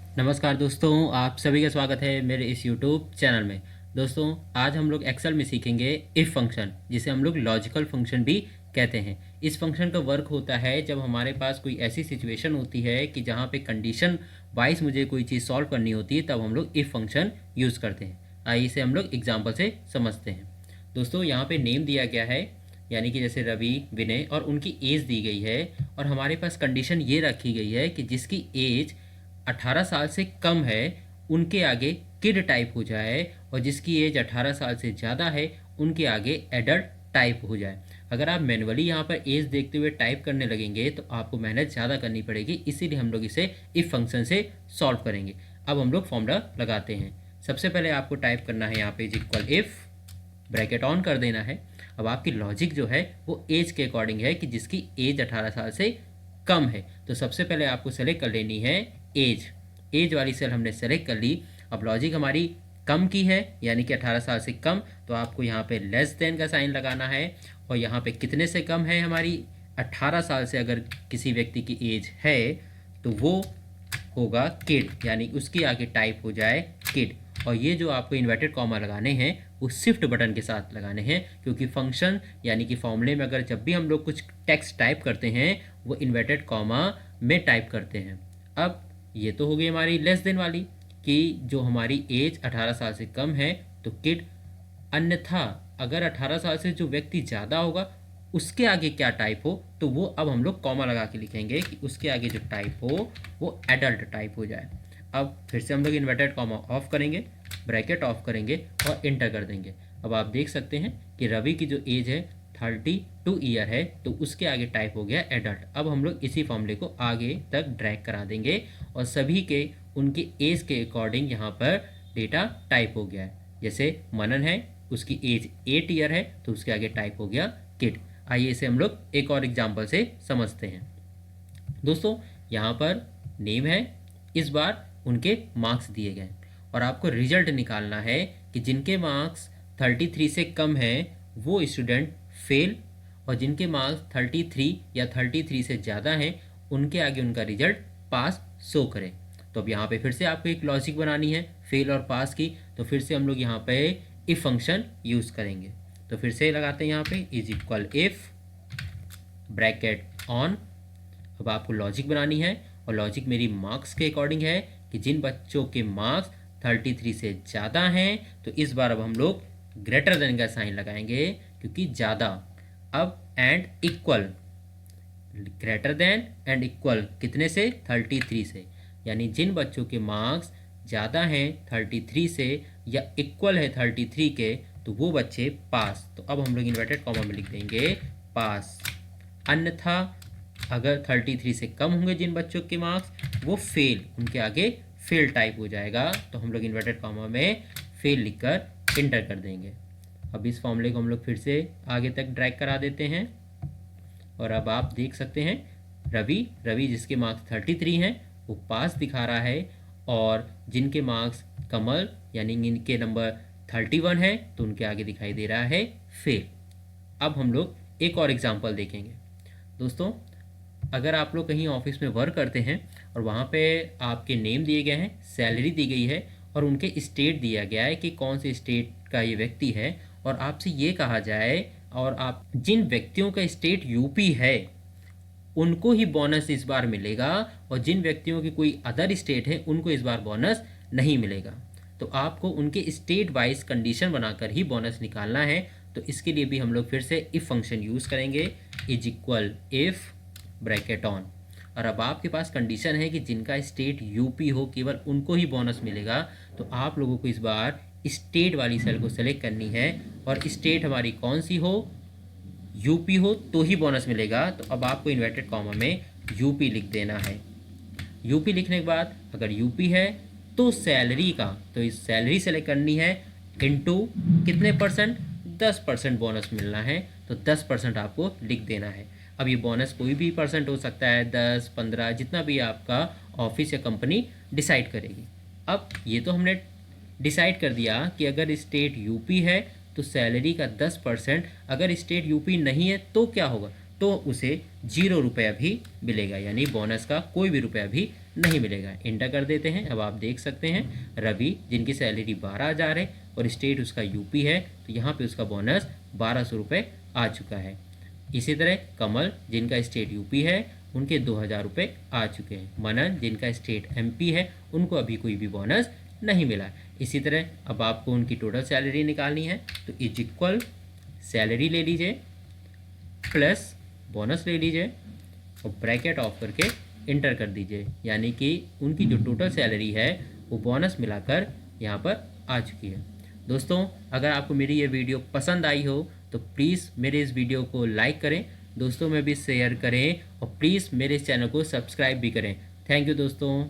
नमस्कार दोस्तों, आप सभी का स्वागत है मेरे इस यूट्यूब चैनल में। दोस्तों, आज हम लोग एक्सेल में सीखेंगे इफ़ फंक्शन, जिसे हम लोग लॉजिकल फंक्शन भी कहते हैं। इस फंक्शन का वर्क होता है जब हमारे पास कोई ऐसी सिचुएशन होती है कि जहाँ पे कंडीशन वाइज मुझे कोई चीज़ सॉल्व करनी होती है, तब हम लोग इफ़ फंक्शन यूज़ करते हैं। आइए इसे हम लोग एग्जाम्पल से समझते हैं। दोस्तों, यहाँ पे नेम दिया गया है, यानी कि जैसे रवि, विनय, और उनकी एज दी गई है। और हमारे पास कंडीशन ये रखी गई है कि जिसकी एज 18 साल से कम है उनके आगे किड टाइप हो जाए, और जिसकी एज 18 साल से ज़्यादा है उनके आगे एडल्ट टाइप हो जाए। अगर आप मैनुअली यहाँ पर एज देखते हुए टाइप करने लगेंगे तो आपको मेहनत ज़्यादा करनी पड़ेगी, इसीलिए हम लोग इसे इफ़ फंक्शन से सॉल्व करेंगे। अब हम लोग फॉर्मूला लगाते हैं। सबसे पहले आपको टाइप करना है यहाँ पे is equal if, bracket on कर देना है। अब आपकी लॉजिक जो है वो एज के अकॉर्डिंग है कि जिसकी एज 18 साल से कम है। तो सबसे पहले आपको सेलेक्ट कर लेनी है एज। एज वाली सेल हमने सेलेक्ट कर ली। अब लॉजिक हमारी कम की है, यानी कि 18 साल से कम, तो आपको यहाँ पे लेस देन का साइन लगाना है। और यहाँ पे कितने से कम है हमारी 18 साल से अगर किसी व्यक्ति की एज है तो वो होगा किड, यानी उसके आगे टाइप हो जाए किड। और ये जो आपको इन्वर्टेड कॉमा लगाने हैं वो शिफ्ट बटन के साथ लगाने हैं, क्योंकि फंक्शन यानी कि फॉर्मूले में अगर जब भी हम लोग कुछ टेक्स्ट टाइप करते हैं वो इन्वर्टेड कॉमा में टाइप करते हैं। अब ये तो हो गई हमारी लेस देन वाली, कि जो हमारी एज 18 साल से कम है तो किड। अन्यथा अगर 18 साल से जो व्यक्ति ज़्यादा होगा उसके आगे क्या टाइप हो, तो वो अब हम लोग कॉमा लगा के लिखेंगे कि उसके आगे जो टाइप हो वो एडल्ट टाइप हो जाए। अब फिर से हम लोग इन्वर्टेड कॉमा ऑफ करेंगे, ब्रैकेट ऑफ करेंगे और इंटर कर देंगे। अब आप देख सकते हैं कि रवि की जो एज है 32 ईयर है, तो उसके आगे टाइप हो गया एडल्ट। अब हम लोग इसी फॉर्मूले को आगे तक ड्रैग करा देंगे और सभी के उनके एज के अकॉर्डिंग यहाँ पर डेटा टाइप हो गया है। जैसे मनन है, उसकी एज 8 ईयर है, तो उसके आगे टाइप हो गया किड। आइए इसे हम लोग एक और एग्जाम्पल से समझते हैं। दोस्तों, यहाँ पर नेम है, इस बार उनके मार्क्स दिए गए और आपको रिजल्ट निकालना है कि जिनके मार्क्स 33 से कम है वो स्टूडेंट फेल, और जिनके मार्क्स 33 या 33 से ज़्यादा हैं उनके आगे उनका रिजल्ट पास शो करे। तो अब यहाँ पे फिर से आपको एक लॉजिक बनानी है फेल और पास की, तो फिर से हम लोग यहाँ पे इफ फंक्शन यूज़ करेंगे। तो फिर से लगाते हैं यहाँ पे is equal if, bracket on. अब आपको लॉजिक बनानी है और लॉजिक मेरी मार्क्स के अकॉर्डिंग है कि जिन बच्चों के मार्क्स 33 से ज़्यादा हैं, तो इस बार अब हम लोग ग्रेटर देन का साइन लगाएंगे क्योंकि ज़्यादा। अब and equal, greater than and equal कितने से 33 से, यानी जिन बच्चों के मार्क्स ज़्यादा हैं 33 से या इक्वल है 33 के, तो वो बच्चे पास। तो अब हम लोग इन्वर्टेड कॉमा में लिख देंगे पास। अन्यथा अगर 33 से कम होंगे जिन बच्चों के मार्क्स वो फेल, उनके आगे फेल टाइप हो जाएगा, तो हम लोग इन्वर्टेड कॉमा में फेल लिखकर इंटर कर देंगे। अब इस फॉर्मूले को हम लोग फिर से आगे तक ड्रैग करा देते हैं और अब आप देख सकते हैं रवि जिसके मार्क्स 33 हैं वो पास दिखा रहा है, और जिनके मार्क्स कमल यानी इनके नंबर 31 है तो उनके आगे दिखाई दे रहा है फेल। अब हम लोग एक और एग्जांपल देखेंगे। दोस्तों, अगर आप लोग कहीं ऑफिस में वर्क करते हैं और वहाँ पे आपके नेम दिए गए हैं, सैलरी दी गई है और उनके स्टेट दिया गया है कि कौन से स्टेट का ये व्यक्ति है, और आपसे ये कहा जाए और आप जिन व्यक्तियों का स्टेट यूपी है उनको ही बोनस इस बार मिलेगा, और जिन व्यक्तियों की कोई अदर स्टेट है उनको इस बार बोनस नहीं मिलेगा। तो आपको उनके स्टेट वाइज कंडीशन बनाकर ही बोनस निकालना है। तो इसके लिए भी हम लोग फिर से इफ़ फंक्शन यूज़ करेंगे, is equal if, bracket on. और अब आपके पास कंडीशन है कि जिनका स्टेट यूपी हो केवल उनको ही बोनस मिलेगा, तो आप लोगों को इस बार स्टेट वाली सेल को सेलेक्ट करनी है, और स्टेट हमारी कौन सी हो, यूपी हो तो ही बोनस मिलेगा। तो अब आपको इन्वर्टेड कॉमा में यूपी लिख देना है। यूपी लिखने के बाद अगर यूपी है तो सैलरी का, तो इस सैलरी सेलेक्ट करनी है इनटू कितने परसेंट, 10% बोनस मिलना है, तो 10% आपको लिख देना है। अब ये बोनस कोई भी परसेंट हो सकता है, 10, 15, जितना भी आपका ऑफिस या कंपनी डिसाइड करेगी। अब ये तो हमने डिसाइड कर दिया कि अगर स्टेट यूपी है तो सैलरी का 10%, अगर स्टेट यूपी नहीं है तो क्या होगा, तो उसे 0 रुपया भी मिलेगा, यानी बोनस का कोई भी रुपया भी नहीं मिलेगा। इंटर कर देते हैं। अब आप देख सकते हैं रवि जिनकी सैलरी 12,000 है और स्टेट उसका यूपी है, तो यहाँ पे उसका बोनस 1,200 रुपये आ चुका है। इसी तरह कमल जिनका स्टेट यूपी है उनके 2,000 रुपये आ चुके हैं। मनन जिनका स्टेट एमपी है उनको अभी कोई भी बोनस नहीं मिला। इसी तरह अब आपको उनकी टोटल सैलरी निकालनी है, तो इज इक्वल सैलरी ले लीजिए प्लस बोनस ले लीजिए और ब्रैकेट ऑफ करके इंटर कर दीजिए, यानी कि उनकी जो टोटल सैलरी है वो बोनस मिलाकर यहाँ पर आ चुकी है। दोस्तों अगर आपको मेरी ये वीडियो पसंद आई हो तो प्लीज़ मेरे इस वीडियो को लाइक करें, दोस्तों में भी शेयर करें और प्लीज़ मेरे इस चैनल को सब्सक्राइब भी करें। थैंक यू दोस्तों।